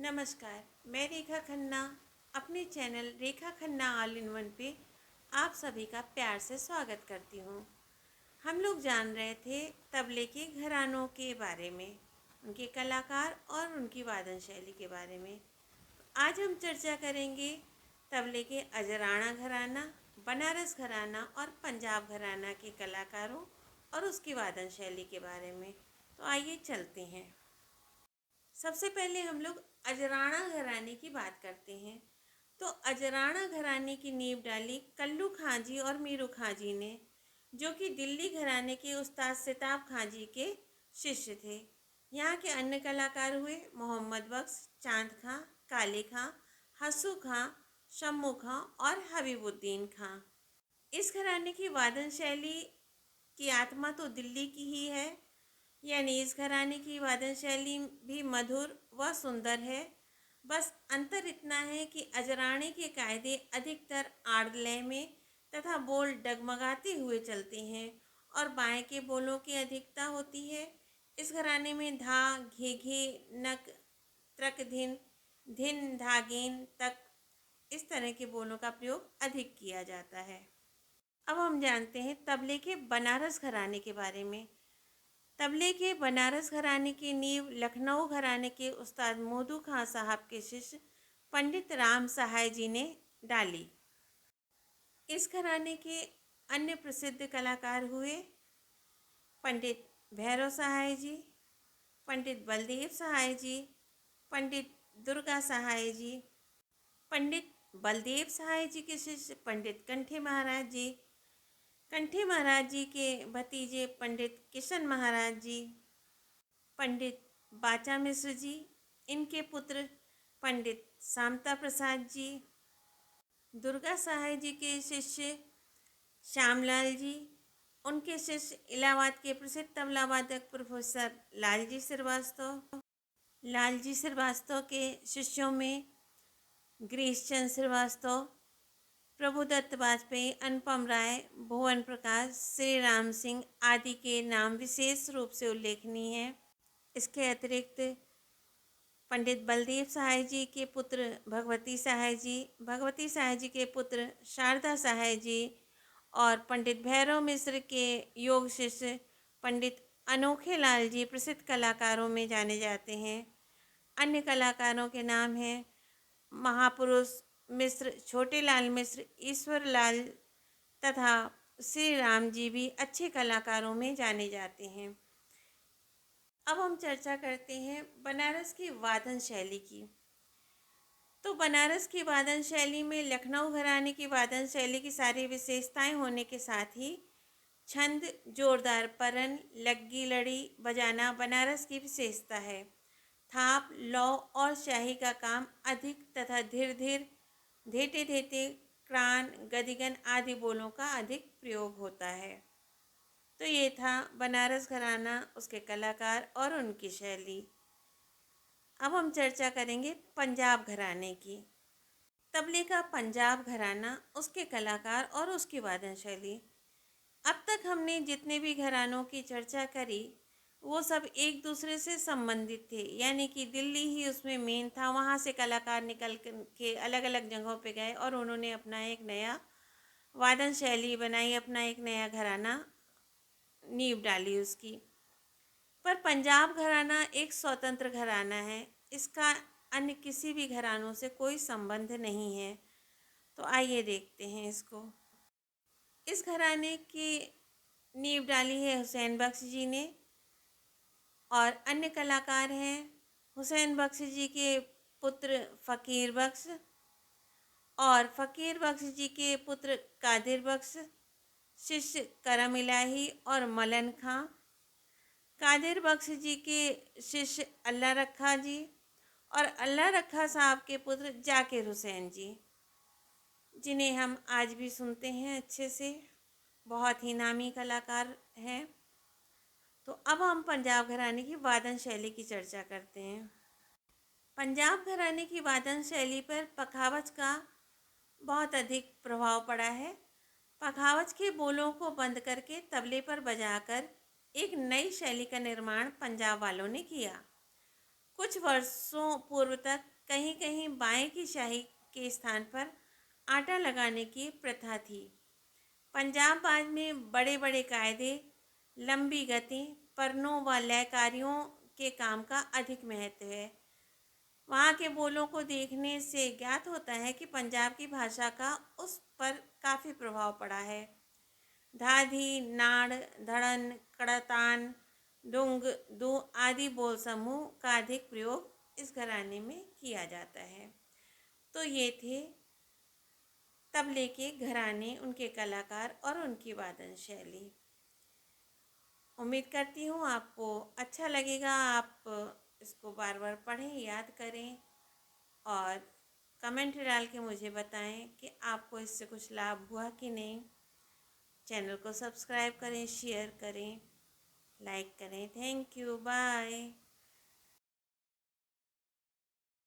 नमस्कार। मैं रेखा खन्ना अपने channel Rekha Khanna all in one पे आप सभी का प्यार से स्वागत करती हूँ। हम लोग जान रहे थे तबले के घरानों के बारे में, उनके कलाकार और उनकी वादन शैली के बारे में। आज हम चर्चा करेंगे तबले के अजराना घराना, बनारस घराना और पंजाब घराना के कलाकारों और उसकी वादन शैली के बारे में। तो आइए चलते हैं। सबसे पहले हम लोग अजराना घराने की बात करते हैं। तो अजराना घराने की नींव डाली कल्लू खां जी और मीरू खां जी ने, जो कि दिल्ली घराने के उस्ताद सिताब खां जी के शिष्य थे। यहाँ के अन्य कलाकार हुए मोहम्मद बख्श, चांद खां, काले खां, हसू खां, शम्मू खां और हबीबुद्दीन खां। इस घराने की वादन शैली की आत्मा तो दिल्ली की ही है, यानी इस घराने की वादन शैली भी मधुर व सुंदर है। बस अंतर इतना है कि अजराने के कायदे अधिकतर आड़ लय में तथा बोल डगमगाते हुए चलते हैं और बाएं के बोलों की अधिकता होती है। इस घराने में धा, घे, नक, त्रक, धिन, धिन, धागेन तक इस तरह के बोलों का प्रयोग अधिक किया जाता है। अब हम जानते हैं तबले के बनारस घराने के बारे में। तबले के बनारस घराने की नींव लखनऊ घराने के उस्ताद मोदू खां साहब के शिष्य पंडित राम सहाय जी ने डाली। इस घराने के अन्य प्रसिद्ध कलाकार हुए पंडित भैरव सहाय जी, पंडित बलदेव सहाय जी, पंडित दुर्गा सहाय जी, पंडित बलदेव सहाय जी के शिष्य पंडित कंठे महाराज जी, कंठे महाराज जी के भतीजे पंडित किशन महाराज जी, पंडित बाचा मिश्र जी, इनके पुत्र पंडित सामता प्रसाद जी, दुर्गा सहाय जी के शिष्य श्यामलाल जी, उनके शिष्य इलाहाबाद के प्रसिद्ध तबला वादक प्रोफेसर लालजी श्रीवास्तव के शिष्यों में गिरीश चंद्र श्रीवास्तव, प्रभुदत्त वाजपेयी, अनुपम राय, भुवन प्रकाश, श्री राम सिंह आदि के नाम विशेष रूप से उल्लेखनीय हैं। इसके अतिरिक्त पंडित बलदेव सहाय जी के पुत्र भगवती सहाय जी के पुत्र शारदा सहाय जी और पंडित भैरव मिश्र के योग शिष्य पंडित अनोखे लाल जी प्रसिद्ध कलाकारों में जाने जाते हैं। अन्य कलाकारों के नाम हैं महापुरुष मिश्र, छोटे लाल मिश्र, ईश्वर लाल तथा श्री राम जी भी अच्छे कलाकारों में जाने जाते हैं। अब हम चर्चा करते हैं बनारस की वादन शैली की। तो बनारस की वादन शैली में लखनऊ घराने की वादन शैली की सारी विशेषताएं होने के साथ ही छंद, जोरदार परन, लग्गी लड़ी बजाना बनारस की विशेषता है। थाप, लौ और शाही का काम अधिक तथा धीर धीर, धेटे धेटे, क्रान, गदिगन आदि बोलों का अधिक प्रयोग होता है। तो ये था बनारस घराना, उसके कलाकार और उनकी शैली। अब हम चर्चा करेंगे पंजाब घराने की। तबले का पंजाब घराना, उसके कलाकार और उसकी वादन शैली। अब तक हमने जितने भी घरानों की चर्चा करी वो सब एक दूसरे से संबंधित थे, यानी कि दिल्ली ही उसमें मेन था। वहाँ से कलाकार निकल के अलग अलग जगहों पे गए और उन्होंने अपना एक नया वादन शैली बनाई, अपना एक नया घराना नींव डाली उसकी। पर पंजाब घराना एक स्वतंत्र घराना है, इसका अन्य किसी भी घरानों से कोई संबंध नहीं है। तो आइए देखते हैं इसको। इस घराने की नींव डाली है हुसैन बख्श जी ने और अन्य कलाकार हैं हुसैन बख्श जी के पुत्र फ़कीर बख्श और फ़कीर बख्श जी के पुत्र कादिर बख्श, शिष्य करम इलाही और मलन खां, कादिर बख्श जी के शिष्य अल्लाह रखा जी और अल्लाह रखा साहब के पुत्र जाकिर हुसैन जी, जिन्हें हम आज भी सुनते हैं अच्छे से, बहुत ही नामी कलाकार हैं। तो अब हम पंजाब घराने की वादन शैली की चर्चा करते हैं। पंजाब घराने की वादन शैली पर पखावज का बहुत अधिक प्रभाव पड़ा है। पखावज के बोलों को बंद करके तबले पर बजाकर एक नई शैली का निर्माण पंजाब वालों ने किया। कुछ वर्षों पूर्व तक कहीं कहीं बाएं की शाही के स्थान पर आटा लगाने की प्रथा थी। पंजाब बाद में बड़े बड़े कायदे, लंबी गति, परनों व लयकारियों के काम का अधिक महत्व है। वहाँ के बोलों को देखने से ज्ञात होता है कि पंजाब की भाषा का उस पर काफ़ी प्रभाव पड़ा है। धाधी, नाड़, धड़न, कड़तान, डुंग, दू आदि बोल समूह का अधिक प्रयोग इस घराने में किया जाता है। तो ये थे तबले के घराने, उनके कलाकार और उनकी वादन शैली। उम्मीद करती हूँ आपको अच्छा लगेगा। आप इसको बार बार पढ़ें, याद करें और कमेंट डाल के मुझे बताएं कि आपको इससे कुछ लाभ हुआ कि नहीं। चैनल को सब्सक्राइब करें, शेयर करें, लाइक करें। Thank you, bye.